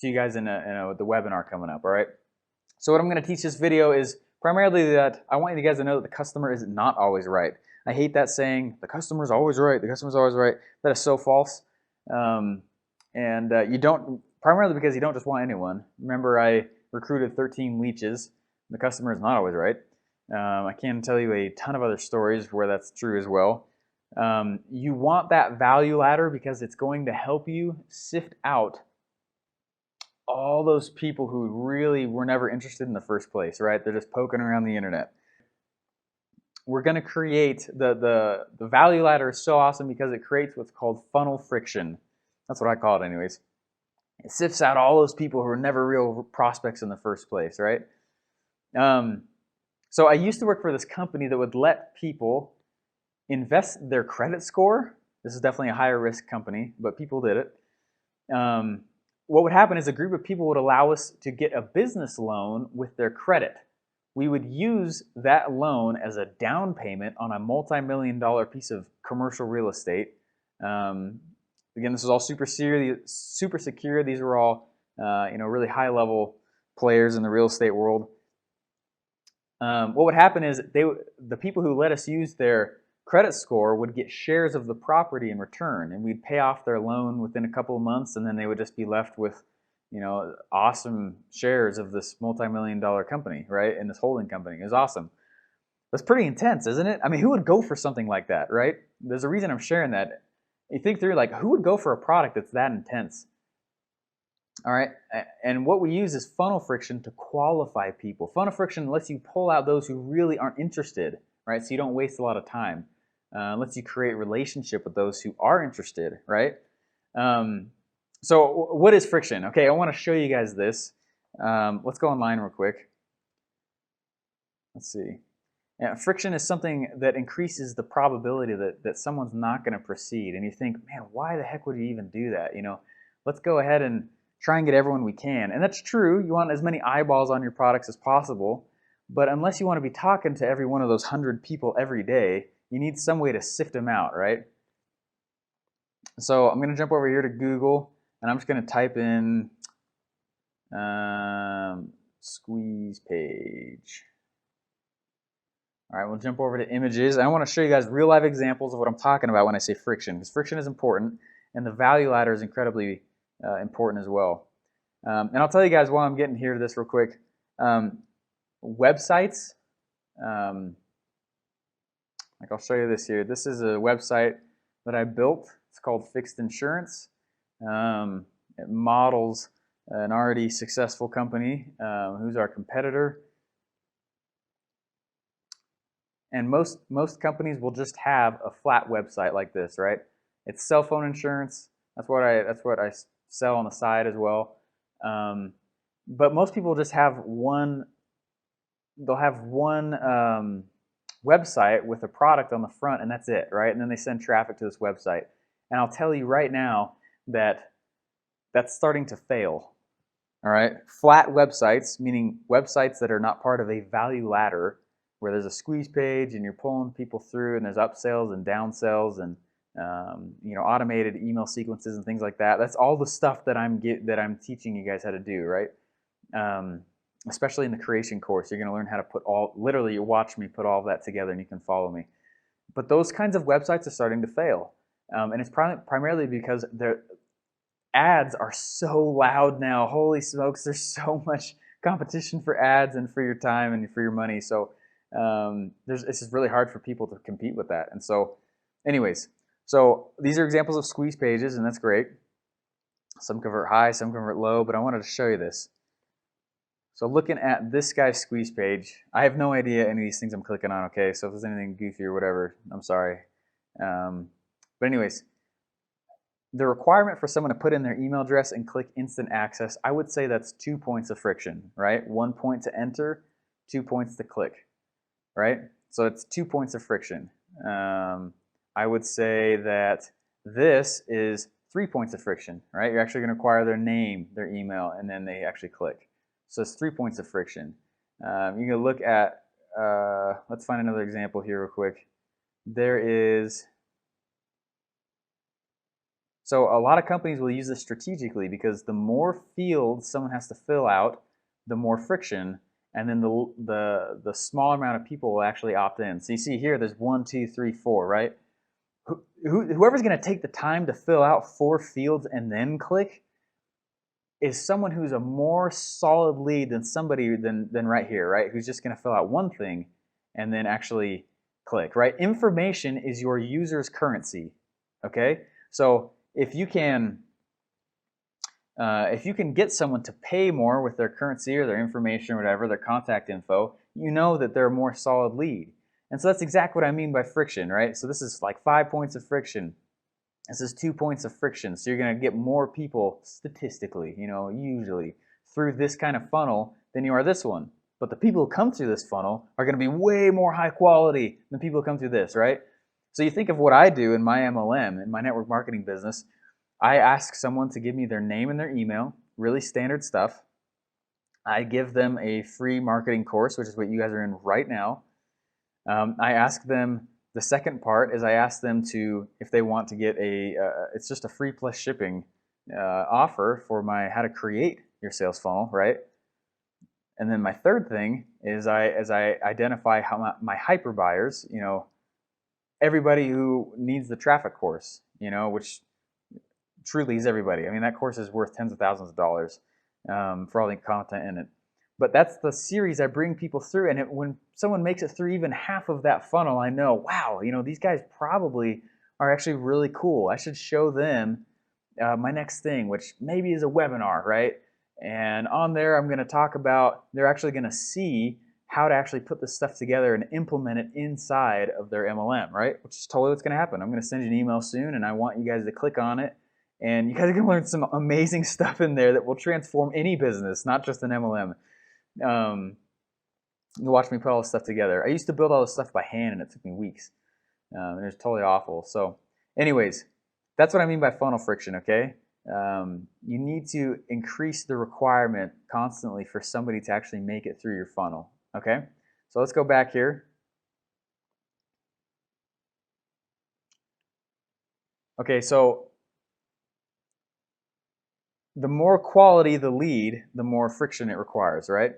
to you guys in the webinar coming up, all right? So what I'm going to teach this video is primarily that I want you guys to know that the customer is not always right. I hate that saying, the customer's always right, the customer's always right. That is so false. You don't, primarily because you don't just want anyone. Remember, I recruited 13 leeches. The customer is not always right. I can tell you a ton of other stories where that's true as well. You want that value ladder because it's going to help you sift out all those people who really were never interested in the first place, right? They're just poking around the internet. We're going to create the value ladder is so awesome because it creates what's called funnel friction. That's what I call it anyways. It sifts out all those people who were never real prospects in the first place, right? So I used to work for this company that would let people invest their credit score. This is definitely a higher risk company, but people did it. What would happen is a group of people would allow us to get a business loan with their credit. We would use that loan as a down payment on a multi-million-dollar piece of commercial real estate. Again, this is all super secure. These were all really high-level players in the real estate world. What would happen is the people who let us use their credit score would get shares of the property in return, and we'd pay off their loan within a couple of months, and then they would just be left with, awesome shares of this multi-million-dollar company, right? And this holding company. It was awesome. That's pretty intense, isn't it? I mean, who would go for something like that, right? There's a reason I'm sharing that. You think through, like, who would go for a product that's that intense? All right, and what we use is funnel friction to qualify people. Funnel friction lets you pull out those who really aren't interested, right? So you don't waste a lot of time. Lets you create relationship with those who are interested, right? So what is friction? Okay, I want to show you guys this. Let's go online real quick. Let's see. Yeah, friction is something that increases the probability that someone's not going to proceed. And you think, man, why the heck would you even do that? Let's go ahead and try and get everyone we can. And that's true. You want as many eyeballs on your products as possible. But unless you want to be talking to every one of those 100 people every day, you need some way to sift them out, right? So I'm going to jump over here to Google, and I'm just going to type in squeeze page. All right, we'll jump over to images. I want to show you guys real life examples of what I'm talking about when I say friction, because friction is important, and the value ladder is incredibly important as well. And I'll tell you guys while I'm getting here to this real quick. Websites, like I'll show you this here. This is a website that I built. It's called Fixed Insurance. It models an already successful company who's our competitor. And most companies will just have a flat website like this, right? It's cell phone insurance. That's what I sell on the side as well. But most people just have one. They'll have one website with a product on the front, and that's it, right? And then they send traffic to this website. And I'll tell you right now that that's starting to fail. All right, flat websites, meaning websites that are not part of a value ladder, where there's a squeeze page and you're pulling people through, and there's upsells and downsells and automated email sequences and things like that. That's all the stuff that I'm teaching you guys how to do, right? Especially in the creation course, you're going to learn how to literally you watch me put all of that together, and you can follow me. But those kinds of websites are starting to fail, and it's primarily because their ads are so loud now. Holy smokes, there's so much competition for ads and for your time and for your money. So it's just really hard for people to compete with that. And so anyways, so these are examples of squeeze pages, and that's great. Some convert high, some convert low, but I wanted to show you this. So looking at this guy's squeeze page, I have no idea any of these things I'm clicking on, okay? So if there's anything goofy or whatever, I'm sorry. But anyways, the requirement for someone to put in their email address and click instant access, I would say that's 2 points of friction, right? 1 point to enter, 2 points to click, right? So it's 2 points of friction. I would say that this is 3 points of friction, right? You're actually going to require their name, their email, and then they actually click. So it's 3 points of friction. You can look at, let's find another example here real quick. There is So a lot of companies will use this strategically because the more fields someone has to fill out, the more friction, and then the smaller amount of people will actually opt in. So you see here, there's 1, 2, 3, 4, right? Whoever's going to take the time to fill out 4 fields and then click is someone who's a more solid lead than somebody than right here, right? Who's just going to fill out one thing and then actually click, right? Information is your user's currency, okay? So if you can get someone to pay more with their currency or their information or whatever, their contact info, you know that they're a more solid lead. And so that's exactly what I mean by friction, right? So this is like 5 points of friction. This is 2 points of friction. So you're going to get more people statistically, usually through this kind of funnel than you are this one. But the people who come through this funnel are going to be way more high quality than people who come through this, right? So you think of what I do in my MLM, in my network marketing business. I ask someone to give me their name and their email, really standard stuff. I give them a free marketing course, which is what you guys are in right now. I ask them, the second part is I ask them to, if they want to get it's just a free plus shipping offer for my how to create your sales funnel, right? And then my third thing is as I identify how my hyper buyers, everybody who needs the traffic course, which truly is everybody. I mean, that course is worth tens of thousands of dollars for all the content in it. But that's the series I bring people through. And when someone makes it through even half of that funnel, I know, wow, these guys probably are actually really cool. I should show them my next thing, which maybe is a webinar, right? And on there, I'm going to talk about, they're actually going to see how to actually put this stuff together and implement it inside of their MLM, right? Which is totally what's going to happen. I'm going to send you an email soon, and I want you guys to click on it. And you guys are going to learn some amazing stuff in there that will transform any business, not just an MLM. You watch me put all this stuff together. I used to build all this stuff by hand, and it took me weeks. And it was totally awful. So anyways, that's what I mean by funnel friction, okay? You need to increase the requirement constantly for somebody to actually make it through your funnel, okay? So let's go back here. Okay, so the more quality the lead, the more friction it requires, right?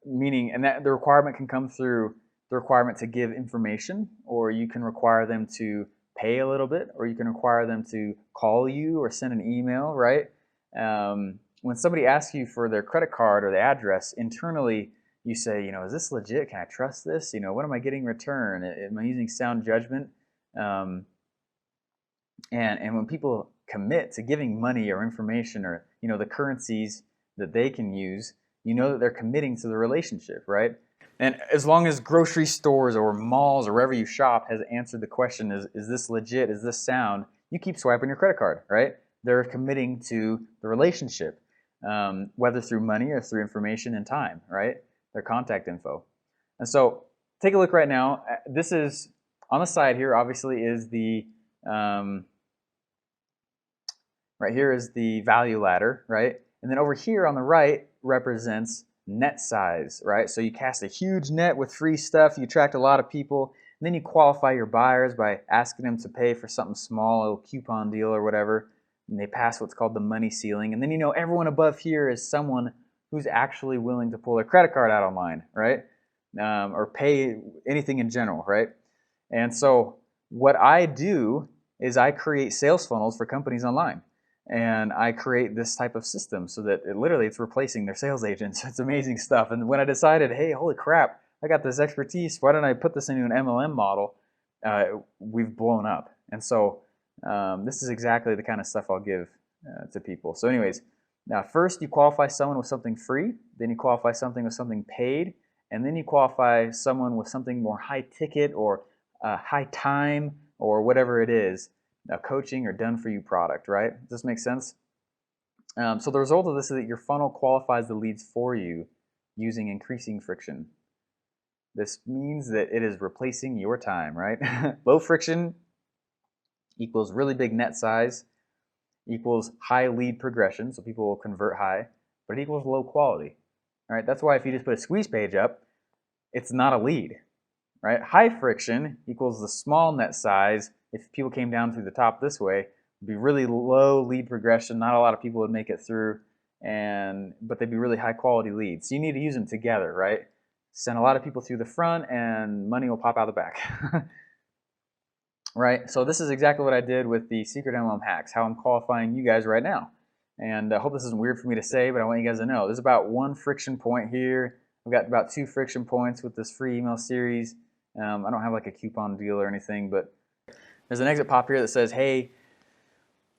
Meaning, and that the requirement can come through the requirement to give information, or you can require them to pay a little bit, or you can require them to call you or send an email, right? When somebody asks you for their credit card or the address, internally you say, is this legit? Can I trust this? What am I getting in return? Am I using sound judgment? And when people commit to giving money or information or the currencies that they can use, that they're committing to the relationship, right? And as long as grocery stores or malls or wherever you shop has answered the question, is this legit? Is this sound? You keep swiping your credit card, right? They're committing to the relationship, whether through money or through information and time, right? Their contact info. And so take a look right now. This is, on the side here, obviously, is the, right here is the value ladder, right? And then over here on the right represents net size, right? So you cast a huge net with free stuff, you attract a lot of people, and then you qualify your buyers by asking them to pay for something small, a little coupon deal or whatever, and they pass what's called the money ceiling. And then everyone above here is someone who's actually willing to pull their credit card out online, right? Or pay anything in general, right? And so what I do is I create sales funnels for companies online. And I create this type of system so that it's replacing their sales agents. It's amazing stuff. And when I decided, hey, holy crap, I got this expertise, why don't I put this into an MLM model? We've blown up. And so this is exactly the kind of stuff I'll give to people. So anyways, now first you qualify someone with something free, then you qualify something with something paid, and then you qualify someone with something more high ticket or high time or whatever it is. A coaching or done-for-you product, right? Does this make sense? So the result of this is that your funnel qualifies the leads for you using increasing friction. This means that it is replacing your time, right? Low friction equals really big net size, equals high lead progression, so people will convert high, but it equals low quality, right? That's why if you just put a squeeze page up, it's not a lead, right? High friction equals the small net size, if people came down through the top this way, it'd be really low lead progression. Not a lot of people would make it through, but they'd be really high quality leads. So you need to use them together, right? Send a lot of people through the front and money will pop out the back. Right? So this is exactly what I did with the secret MLM hacks, how I'm qualifying you guys right now. And I hope this isn't weird for me to say, but I want you guys to know there's about one friction point here. I've got about 2 friction points with this free email series. I don't have like a coupon deal or anything, but there's an exit pop here that says, hey,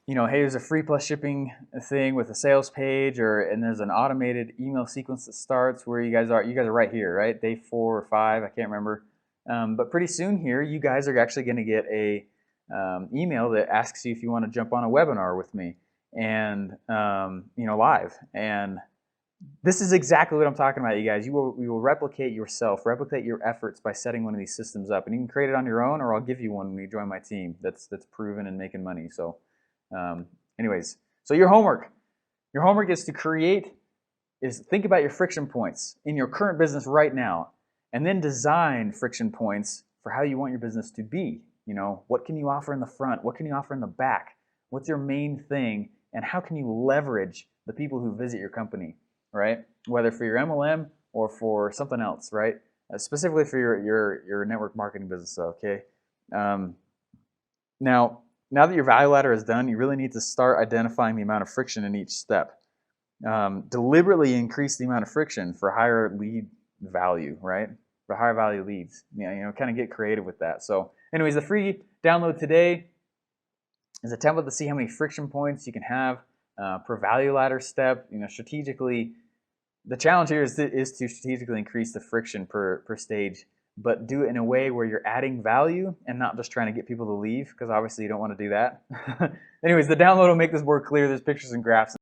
hey, there's a free plus shipping thing with a sales page, and there's an automated email sequence that starts where you guys are. You guys are right here, right? Day 4 or 5, I can't remember. But pretty soon here, you guys are actually going to get a email that asks you if you want to jump on a webinar with me, and live. And this is exactly what I'm talking about, you guys. You will replicate yourself, replicate your efforts by setting one of these systems up, and you can create it on your own, or I'll give you one when you join my team. That's proven and making money. So, anyways, so your homework is to think about your friction points in your current business right now, and then design friction points for how you want your business to be. What can you offer in the front? What can you offer in the back? What's your main thing? And how can you leverage the people who visit your company, right? Whether for your MLM or for something else, right? Specifically for your network marketing business, okay? Now that your value ladder is done, you really need to start identifying the amount of friction in each step. Deliberately increase the amount of friction for higher lead value, right? For higher value leads. Kind of get creative with that. So anyways, the free download today is a template to see how many friction points you can have per value ladder step. Strategically, the challenge here is to strategically increase the friction per stage, but do it in a way where you're adding value and not just trying to get people to leave, because obviously you don't want to do that. Anyways, the download will make this more clear. There's pictures and graphs.